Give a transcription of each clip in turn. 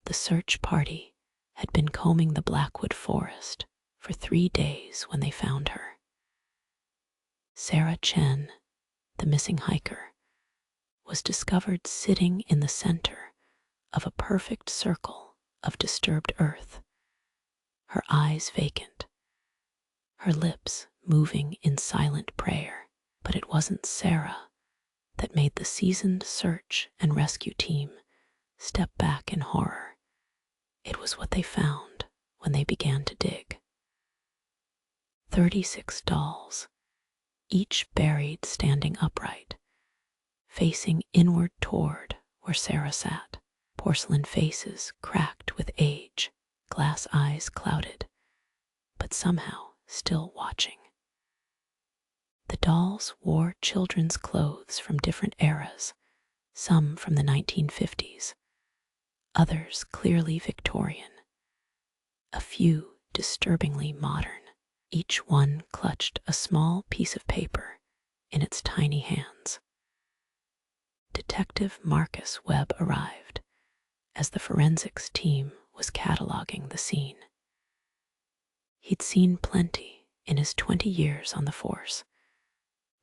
The search party had been combing the Blackwood forest for 3 days when they found her. Sarah Chen, the missing hiker, was discovered sitting in the center of a perfect circle of disturbed earth, her eyes vacant, her lips moving in silent prayer. But it wasn't Sarah that made the seasoned search and rescue team step back in horror. It was what they found when they began to dig. 36 dolls, each buried standing upright, facing inward toward where Sarah sat, porcelain faces cracked with age, glass eyes clouded, but somehow still watching. The dolls wore children's clothes from different eras, some from the 1950s, others clearly Victorian, a few disturbingly modern. Each one clutched a small piece of paper in its tiny hands. Detective Marcus Webb arrived as the forensics team was cataloging the scene. He'd seen plenty in his 20 years on the force,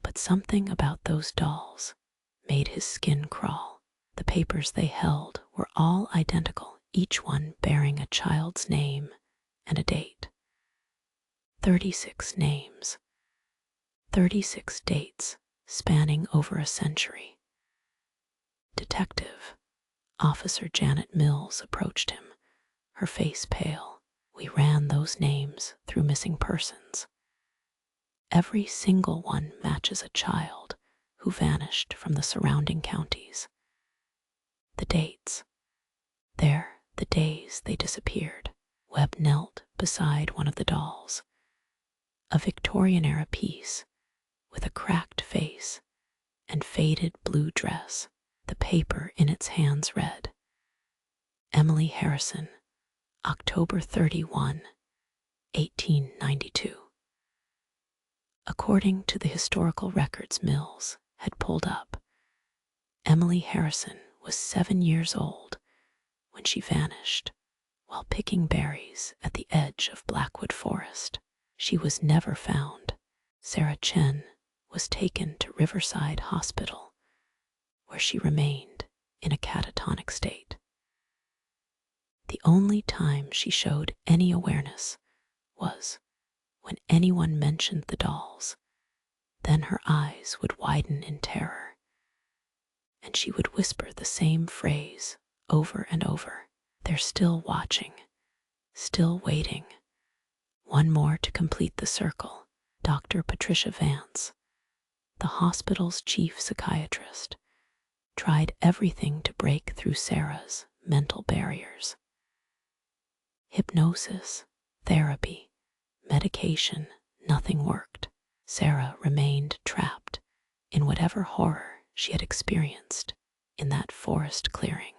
but something about those dolls made his skin crawl. The papers they held were all identical, each one bearing a child's name and a date. 36 names, 36 dates spanning over a century. Detective Officer Janet Mills approached him, her face pale. We ran those names through missing persons. Every single one matches a child who vanished from the surrounding counties. The dates, they're the days they disappeared. Webb knelt beside one of the dolls, a Victorian-era piece with a cracked face and faded blue dress. The paper in its hands read, Emily Harrison, October 31, 1892. According to the historical records Mills had pulled up, Emily Harrison was 7 years old when she vanished while picking berries at the edge of Blackwood Forest. She was never found. Sarah Chen was taken to Riverside Hospital, where she remained in a catatonic state. The only time she showed any awareness was when anyone mentioned the dolls. Then her eyes would widen in terror, and she would whisper the same phrase over and over. They're still watching, still waiting. One more to complete the circle. Dr. Patricia Vance, the hospital's chief psychiatrist, tried everything to break through Sarah's mental barriers. Hypnosis, therapy, medication, nothing worked. Sarah remained trapped in whatever horror she had experienced in that forest clearing.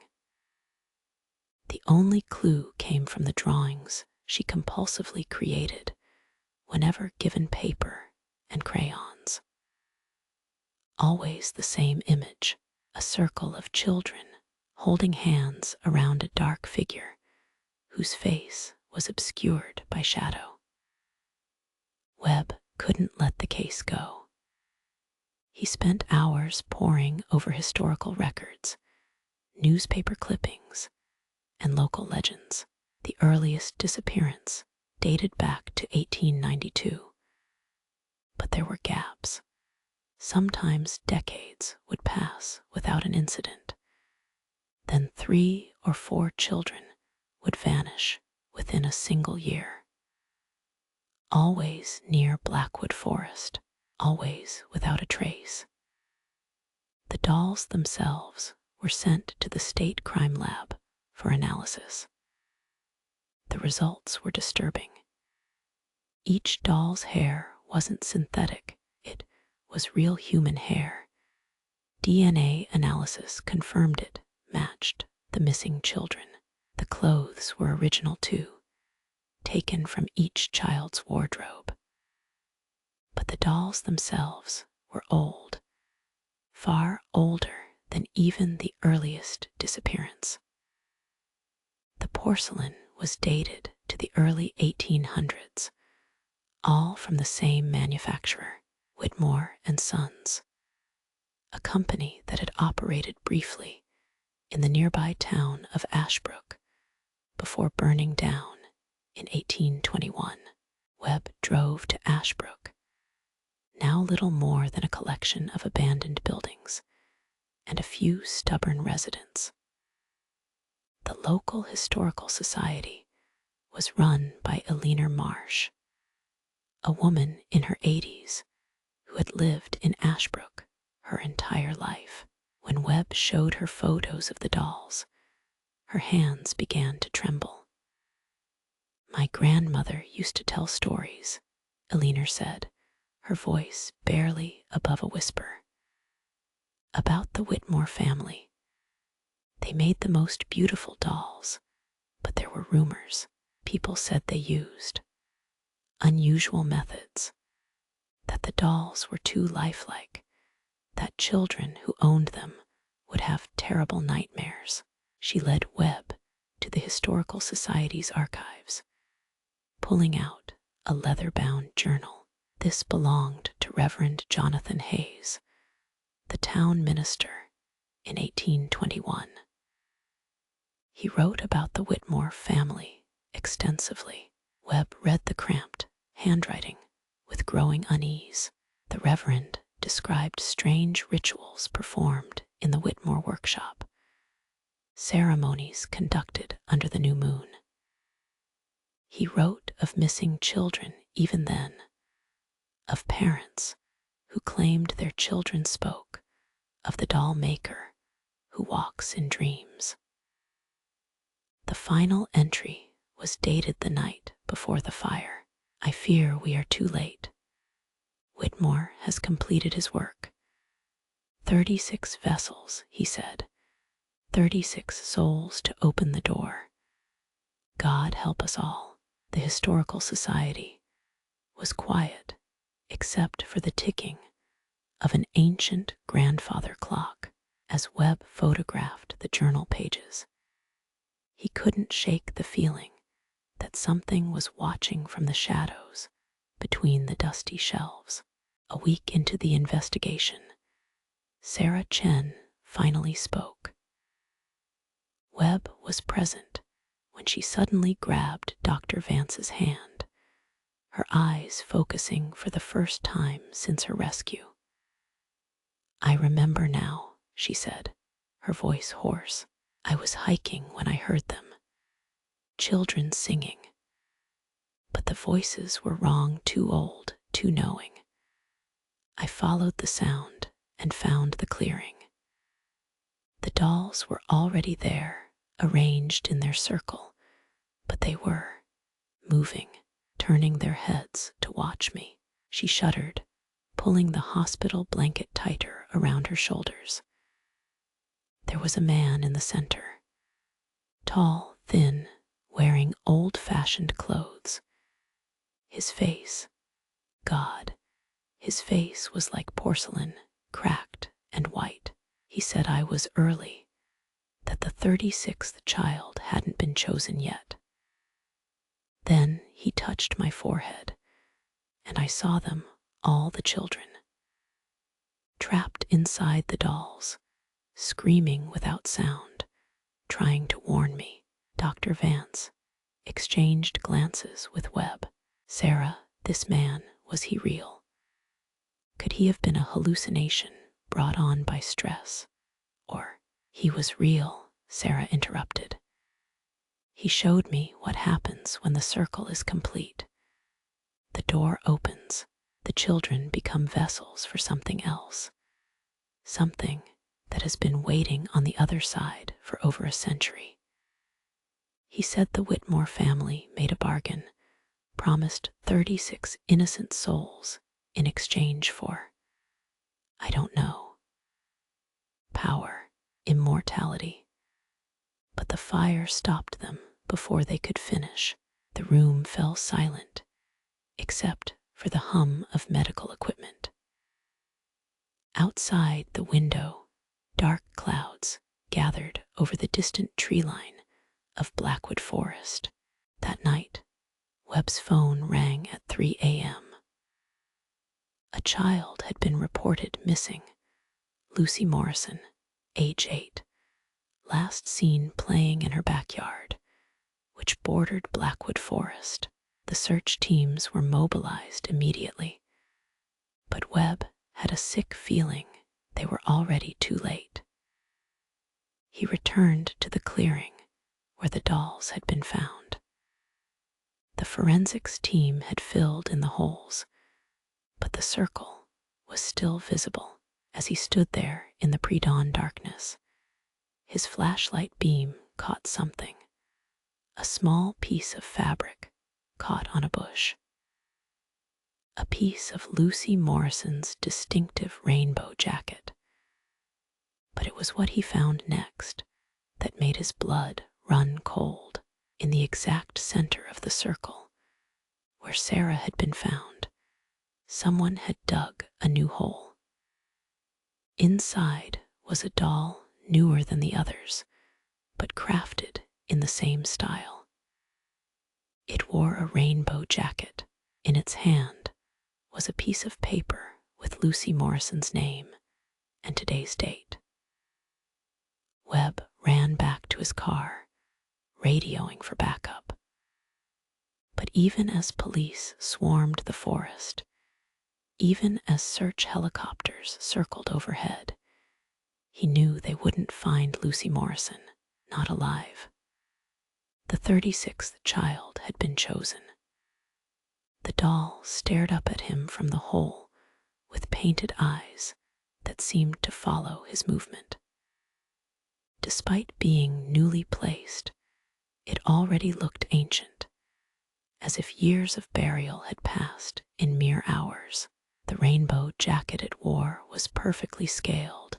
The only clue came from the drawings she compulsively created whenever given paper and crayons. Always the same image, a circle of children holding hands around a dark figure whose face was obscured by shadow. Webb couldn't let the case go. He spent hours poring over historical records, newspaper clippings, and local legends. The earliest disappearance dated back to 1892. But there were gaps. Sometimes decades would pass without an incident. Then 3 or 4 children would vanish within a single year. Always near Blackwood Forest, always without a trace. The dolls themselves were sent to the state crime lab for analysis. The results were disturbing. Each doll's hair wasn't synthetic, it was real human hair. DNA analysis confirmed it matched the missing children. The clothes were original too, taken from each child's wardrobe. But the dolls themselves were old, far older than even the earliest disappearance. porcelain was dated to the early 1800s, all from the same manufacturer, Whitmore and Sons, a company that had operated briefly in the nearby town of Ashbrook before burning down in 1821. Webb drove to Ashbrook, now little more than a collection of abandoned buildings and a few stubborn residents. The local historical society was run by Eleanor Marsh, a woman in her 80s who had lived in Ashbrook her entire life. When Webb showed her photos of the dolls, her hands began to tremble. "My grandmother used to tell stories," Eleanor said, her voice barely above a whisper, "about the Whitmore family. They made the most beautiful dolls, but there were rumors. People said they used unusual methods, that the dolls were too lifelike, that children who owned them would have terrible nightmares." She led Webb to the Historical Society's archives, pulling out a leather-bound journal. This belonged to Reverend Jonathan Hayes, the town minister, in 1821. He wrote about the Whitmore family extensively. Webb read the cramped handwriting with growing unease. The Reverend described strange rituals performed in the Whitmore workshop, ceremonies conducted under the new moon. He wrote of missing children even then, of parents who claimed their children spoke of the doll maker who walks in dreams. The final entry was dated the night before the fire. "I fear we are too late. Whitmore has completed his work. 36 vessels," he said, 36 souls to open the door. God help us all." The Historical Society was quiet except for the ticking of an ancient grandfather clock. As Webb photographed the journal pages, he couldn't shake the feeling that something was watching from the shadows between the dusty shelves. A week into the investigation, Sarah Chen finally spoke. Webb was present when she suddenly grabbed Dr. Vance's hand, her eyes focusing for the first time since her rescue. "I remember now," she said, her voice hoarse. "I was hiking when I heard them. Children singing. But the voices were wrong, too old, too knowing. I followed the sound and found the clearing. The dolls were already there, arranged in their circle, but they were moving, turning their heads to watch me." She shuddered, pulling the hospital blanket tighter around her shoulders. There was a man in the center, tall, thin, wearing old-fashioned clothes. His face, God, his face was like porcelain, cracked and white. He said I was early, that the 36th child hadn't been chosen yet. Then he touched my forehead, and I saw them, all the children, trapped inside the dolls, screaming without sound, trying to warn me. Dr. Vance exchanged glances with Webb. "Sarah, this man, was he real? Could he have been a hallucination brought on by stress? Or—" "He was real," Sarah interrupted. "He showed me what happens when the circle is complete. The door opens, the children become vessels for something else, something that has been waiting on the other side for over a century." He said the Whitmore family made a bargain, promised 36 innocent souls in exchange for, I don't know, power, immortality. But the fire stopped them before they could finish. The room fell silent, except for the hum of medical equipment. Outside the window, dark clouds gathered over the distant tree line of Blackwood Forest. That night, Webb's phone rang at 3 a.m. A child had been reported missing. Lucy Morrison, age 8, last seen playing in her backyard, which bordered Blackwood Forest. The search teams were mobilized immediately, but Webb had a sick feeling they were already too late. He returned to the clearing where the dolls had been found. The forensics team had filled in the holes, but the circle was still visible as he stood there in the pre-dawn darkness. His flashlight beam caught something, a small piece of fabric caught on a bush. A piece of Lucy Morrison's distinctive rainbow jacket. But it was what he found next that made his blood run cold. In the exact center of the circle, where Sarah had been found, someone had dug a new hole. Inside was a doll newer than the others, but crafted in the same style. It wore a rainbow jacket. In its hand was a piece of paper with Lucy Morrison's name and today's date. Webb ran back to his car, radioing for backup. But even as police swarmed the forest, even as search helicopters circled overhead, he knew they wouldn't find Lucy Morrison, not alive. The 36th child had been chosen. The doll stared up at him from the hole with painted eyes that seemed to follow his movement. Despite being newly placed, it already looked ancient, as if years of burial had passed in mere hours. The rainbow jacket it wore was perfectly scaled,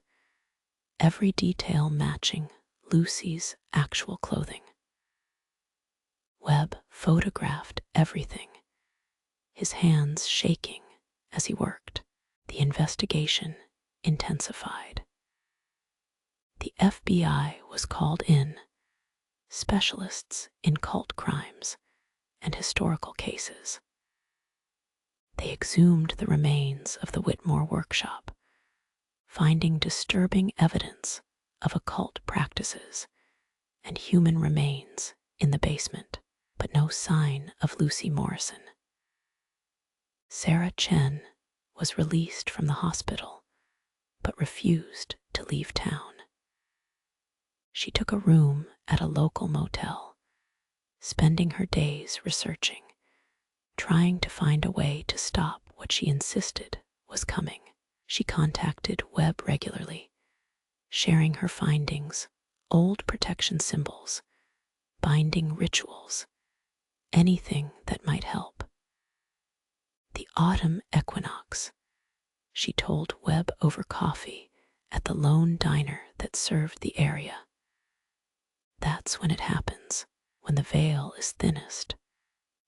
every detail matching Lucy's actual clothing. Webb photographed everything, his hands shaking as he worked. The investigation intensified. The FBI was called in, specialists in cult crimes and historical cases. They exhumed the remains of the Whitmore workshop, finding disturbing evidence of occult practices and human remains in the basement, but no sign of Lucy Morrison. Sarah Chen was released from the hospital, but refused to leave town. She took a room at a local motel, spending her days researching, trying to find a way to stop what she insisted was coming. She contacted Webb regularly, sharing her findings, old protection symbols, binding rituals, anything that might help. The autumn equinox, she told Webb over coffee at the lone diner that served the area. That's when it happens, when the veil is thinnest.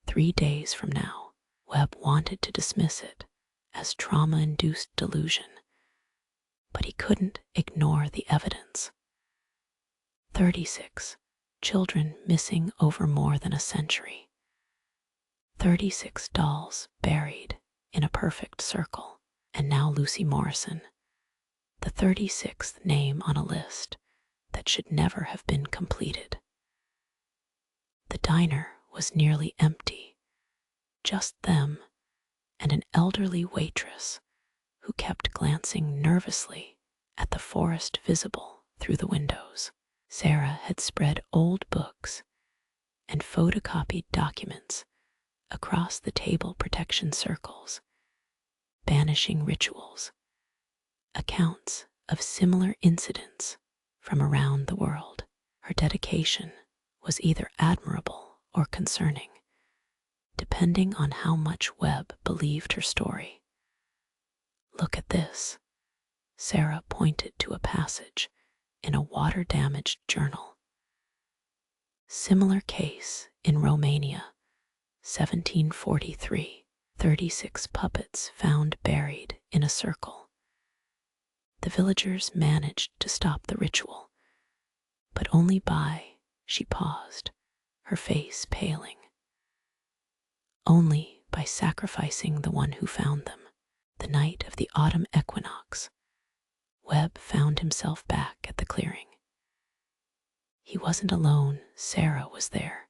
3 days from now. Webb wanted to dismiss it as trauma-induced delusion, but he couldn't ignore the evidence. 36 children missing over more than a century. 36 dolls buried in a perfect circle, and now Lucy Morrison, the 36th name on a list that should never have been completed. The diner was nearly empty, just them and an elderly waitress who kept glancing nervously at the forest visible through the windows. Sarah had spread old books and photocopied documents across the table protection circles, banishing rituals, accounts of similar incidents from around the world. Her dedication was either admirable or concerning, depending on how much Webb believed her story. Look at this. Sarah pointed to a passage in a water-damaged journal. Similar case in Romania, 1743. 36 puppets found buried in a circle. The villagers managed to stop the ritual, but only by She paused, her face paling. Only by sacrificing the one who found them. The night of the autumn equinox, Webb found himself back at the clearing. He wasn't alone, Sarah was there,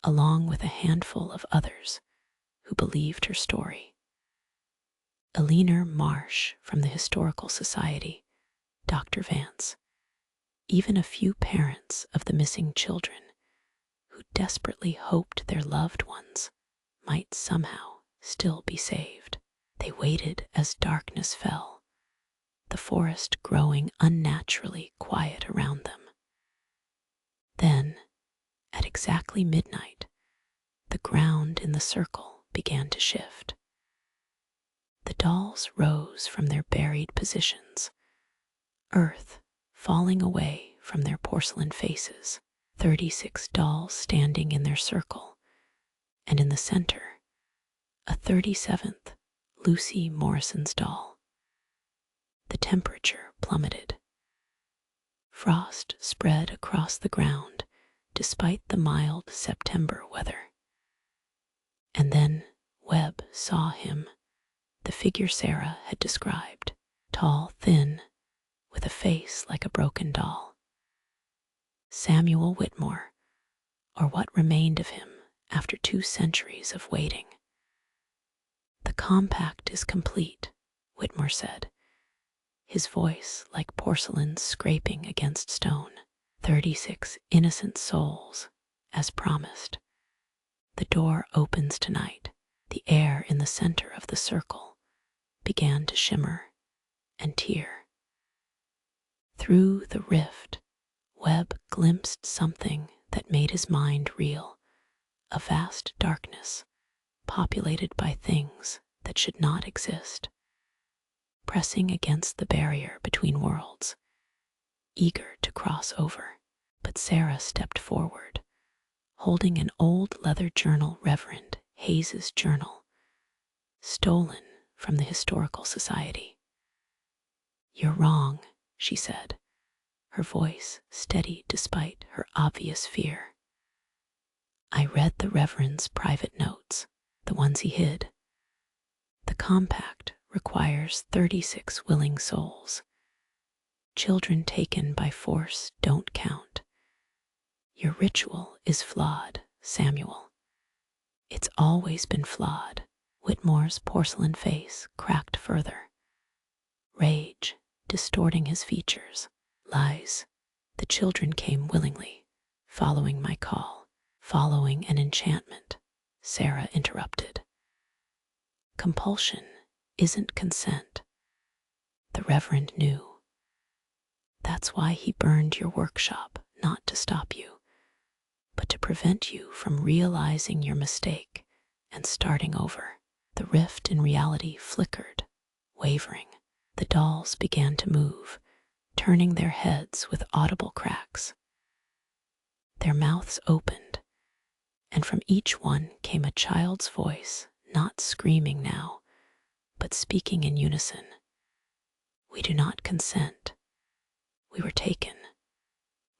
along with a handful of others who believed her story. Eleanor Marsh from the Historical Society, Dr. Vance, even a few parents of the missing children who desperately hoped their loved ones might somehow still be saved. They waited as darkness fell, the forest growing unnaturally quiet around them. Then, at exactly midnight, the ground in the circle began to shift. The dolls rose from their buried positions, earth falling away from their porcelain faces, 36 dolls standing in their circle, and in the center, a 37th Lucy Morrison's doll. The temperature plummeted. Frost spread across the ground despite the mild September weather. And then Webb saw him, the figure Sarah had described, tall, thin, with a face like a broken doll. Samuel Whitmore, or what remained of him after 2 centuries of waiting. "The compact is complete," Whitmore said, his voice like porcelain scraping against stone. 36 innocent souls, as promised. The door opens tonight. The air in the center of the circle began to shimmer and tear. Through the rift, Webb glimpsed something that made his mind reel, a vast darkness populated by things that should not exist, pressing against the barrier between worlds, eager to cross over. But Sarah stepped forward, holding an old leather journal, Reverend Hayes's journal, stolen from the Historical Society. "You're wrong," she said, her voice steady despite her obvious fear. "I read the Reverend's private notes, the ones he hid. The compact requires 36 willing souls. Children taken by force don't count. Your ritual is flawed, Samuel. It's always been flawed." Whitmore's porcelain face cracked further, rage distorting his features. "Lies. The children came willingly, following my call, following an enchantment," Sarah interrupted. "Compulsion isn't consent." The Reverend knew. "That's why he burned your workshop, not to stop you, but to prevent you from realizing your mistake and starting over." The rift in reality flickered, wavering. The dolls began to move, turning their heads with audible cracks. Their mouths opened, and from each one came a child's voice, not screaming now, but speaking in unison. "We do not consent. We were taken.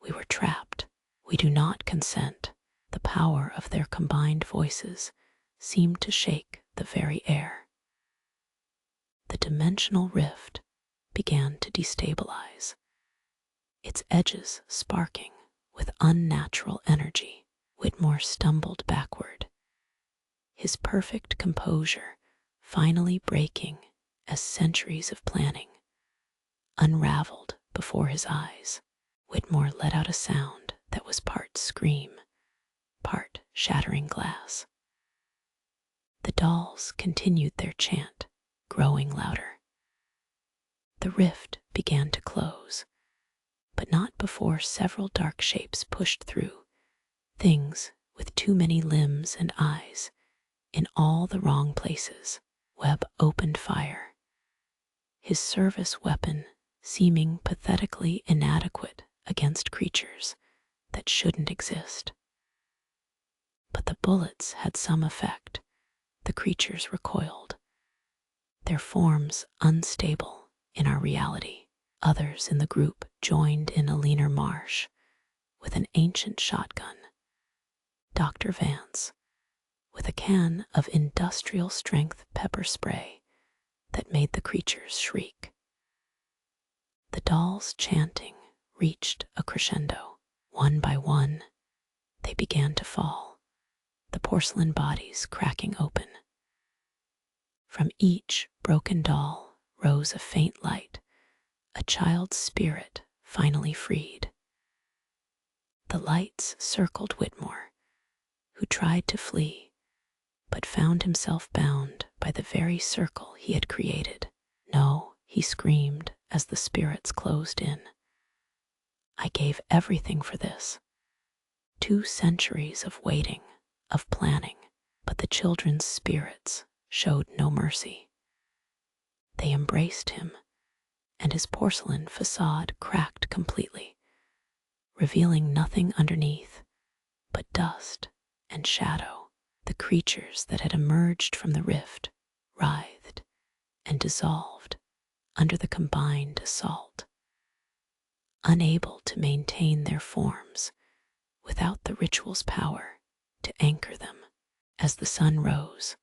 We were trapped. We do not consent." The power of their combined voices seemed to shake the very air. The dimensional rift began to destabilize, its edges sparking with unnatural energy. Whitmore stumbled backward, his perfect composure finally breaking as centuries of planning unraveled before his eyes. Whitmore let out a sound that was part scream, part shattering glass. The dolls continued their chant, growing louder. The rift began to close, but not before several dark shapes pushed through, things with too many limbs and eyes, in all the wrong places. Webb opened fire, his service weapon seeming pathetically inadequate against creatures that shouldn't exist. But the bullets had some effect. The creatures recoiled, their forms unstable in our reality. Others in the group joined in Eleanor Marsh, with an ancient shotgun, Dr. Vance with a can of industrial-strength pepper spray that made the creatures shriek. The dolls' chanting reached a crescendo. One by one, they began to fall, the porcelain bodies cracking open. From each broken doll rose a faint light, a child's spirit finally freed. The lights circled Whitmore, who tried to flee, but found himself bound by the very circle he had created. "No," he screamed as the spirits closed in. "I gave everything for this. 2 centuries of waiting, of planning, but the children's spirits showed no mercy. They embraced him, and his porcelain facade cracked completely, revealing nothing underneath but dust and shadow. The creatures that had emerged from the rift writhed and dissolved under the combined assault, unable to maintain their forms without the ritual's power to anchor them. As the sun rose,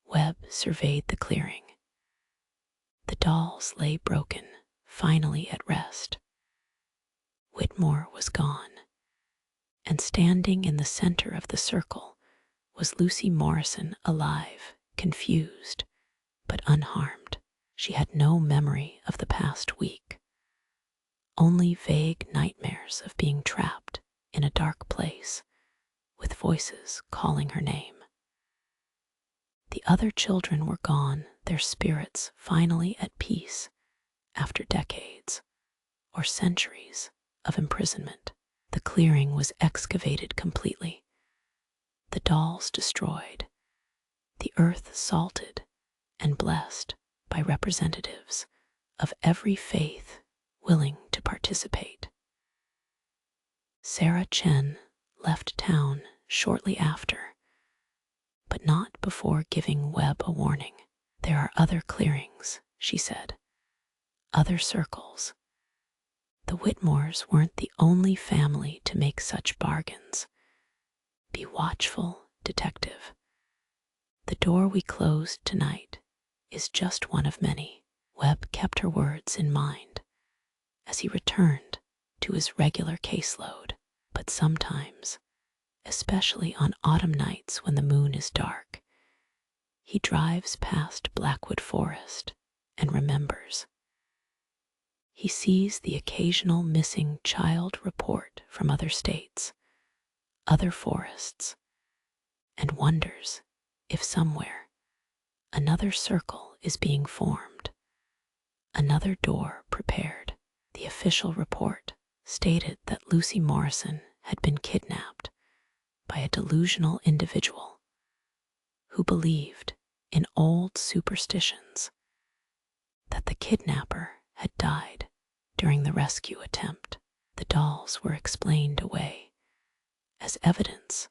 Webb surveyed the clearing. The dolls lay broken, finally at rest. Whitmore was gone, and standing in the center of the circle was Lucy Morrison, alive, confused, but unharmed. She had no memory of the past week, only vague nightmares of being trapped in a dark place with voices calling her name. The other children were gone, their spirits finally at peace after decades or centuries of imprisonment. The clearing was excavated completely, the dolls destroyed, the earth salted and blessed by representatives of every faith willing to participate. Sarah Chen left town shortly after, but not before giving Webb a warning. "There are other clearings," she said, "other circles. The Whitmores weren't the only family to make such bargains. Be watchful, detective. The door we closed tonight is just one of many." Webb kept her words in mind as he returned to his regular caseload. But sometimes, especially on autumn nights when the moon is dark, he drives past Blackwood Forest and remembers. He sees the occasional missing child report from other states, other forests, and wonders if somewhere another circle is being formed, another door prepared. The official report stated that Lucy Morrison had been kidnapped by a delusional individual who believed in old superstitions, that the kidnapper had died during the rescue attempt. The dolls were explained away as evidence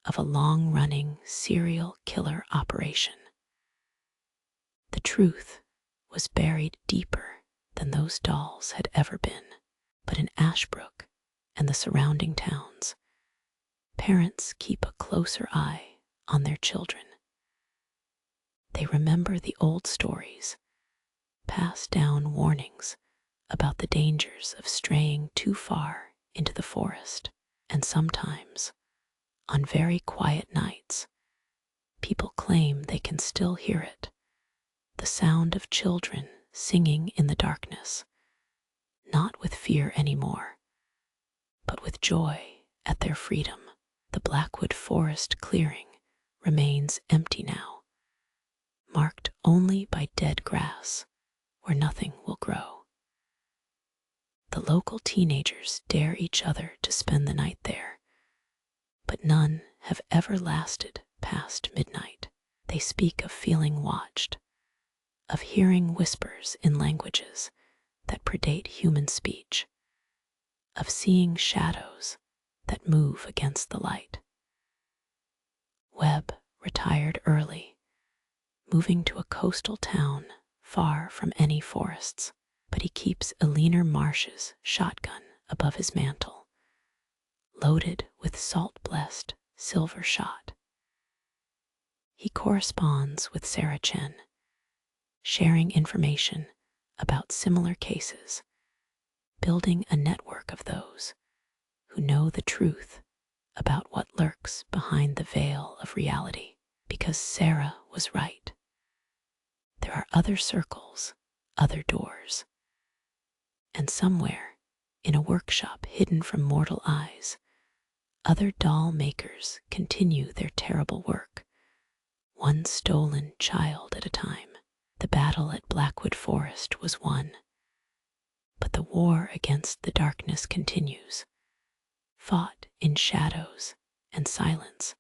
of a long-running serial killer operation. The truth was buried deeper than those dolls had ever been. But in Ashbrook and the surrounding towns, parents keep a closer eye on their children. They remember the old stories, passed down warnings about the dangers of straying too far into the forest, and sometimes, on very quiet nights, people claim they can still hear it, the sound of children singing in the darkness, not with fear anymore, but with joy at their freedom. The Blackwood Forest clearing remains empty now, marked only by dead grass where nothing will grow. The local teenagers dare each other to spend the night there, but none have ever lasted past midnight. They speak of feeling watched, of hearing whispers in languages that predate human speech, of seeing shadows that move against the light. Webb retired early, moving to a coastal town far from any forests, but he keeps a leaner Marsh's shotgun above his mantle, loaded with salt-blessed silver shot. He corresponds with Sarah Chen, sharing information about similar cases, building a network of those who know the truth about what lurks behind the veil of reality. Because Sarah was right. There are other circles, other doors, and somewhere, in a workshop hidden from mortal eyes, other doll makers continue their terrible work, one stolen child at a time. The battle at Blackwood Forest was won, but the war against the darkness continues, fought in shadows and silence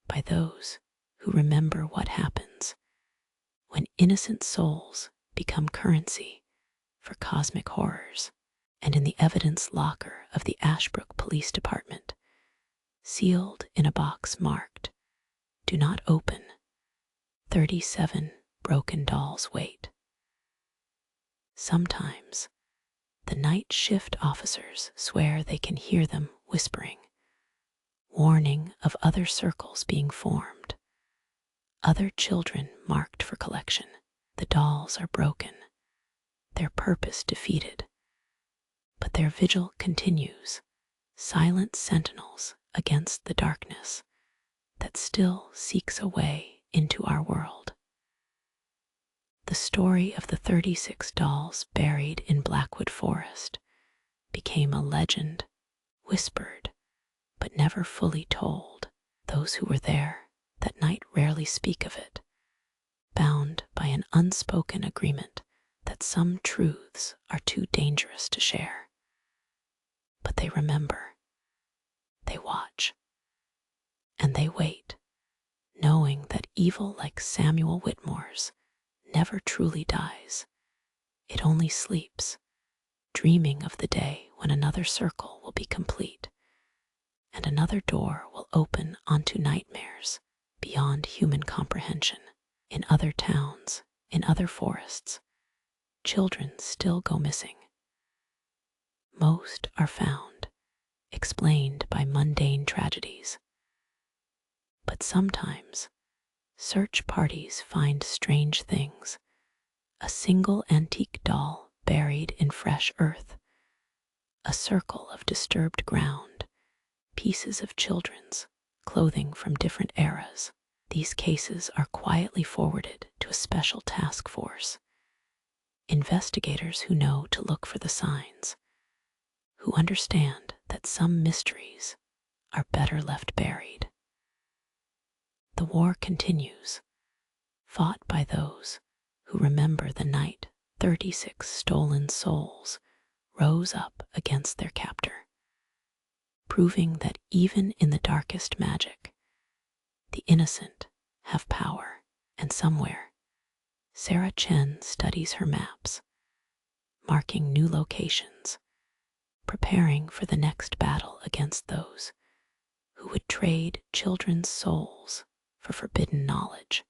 by those who remember what happens when innocent souls become currency for cosmic horrors. And in the evidence locker of the Ashbrook Police Department, sealed in a box marked, "Do not open," 37 broken dolls wait. Sometimes, the night shift officers swear they can hear them whispering, warning of other circles being formed, other children marked for collection. The dolls are broken, their purpose defeated, but their vigil continues, silent sentinels against the darkness that still seeks a way into our world. The story of the 36 dolls buried in Blackwood Forest became a legend, whispered, but never fully told. Those who were there that night rarely speak of it, bound by an unspoken agreement that some truths are too dangerous to share. But they remember, they watch, and they wait, knowing that evil like Samuel Whitmore's never truly dies. It only sleeps, dreaming of the day when another circle will be complete, and another door will open onto nightmares beyond human comprehension. In other towns, in other forests, children still go missing. Most are found, explained by mundane tragedies. But sometimes, search parties find strange things. A single antique doll buried in fresh earth, a circle of disturbed ground, pieces of children's clothing from different eras. These cases are quietly forwarded to a special task force, investigators who know to look for the signs, who understand that some mysteries are better left buried. The war continues, fought by those who remember the night 36 stolen souls rose up against their captor, proving that even in the darkest magic, the innocent have power. And somewhere, Sarah Chen studies her maps, marking new locations, preparing for the next battle against those who would trade children's souls for forbidden knowledge.